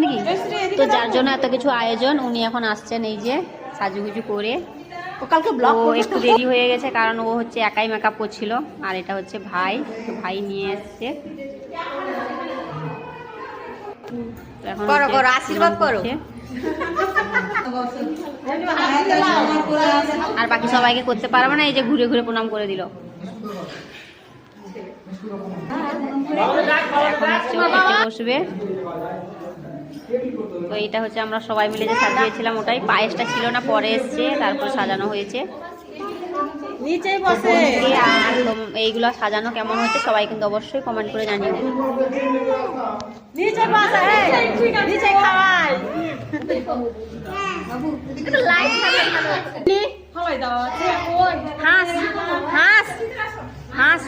নাকি? তো যার জন্য এত কিছু আয়োজন, উনি এখন আসছেন এই যে সাজুগুজু করে। ও একটু দেরি হয়ে গেছে কারণ ও হচ্ছে একাই মেকআপ করছিল, আর এটা হচ্ছে ভাই, তো ভাই নিয়ে এসছে। এখন আশীর্বাদ করো। আর বাকি সবাইকে করতে পারবে না, এই যে ঘুরে ঘুরে প্রণাম করে দিল। এখন হচ্ছে বসবে। তো এইটা হচ্ছে আমরা সবাই মিলে যে সাজিয়েছিলাম ওটাই, পায়েসটা ছিল না, পরে এসছে, তারপর সাজানো হয়েছে। আর এইগুলো সাজানো কেমন হচ্ছে সবাই কিন্তু অবশ্যই কমেন্ট করে জানিও। হাঁস হাঁস হাঁস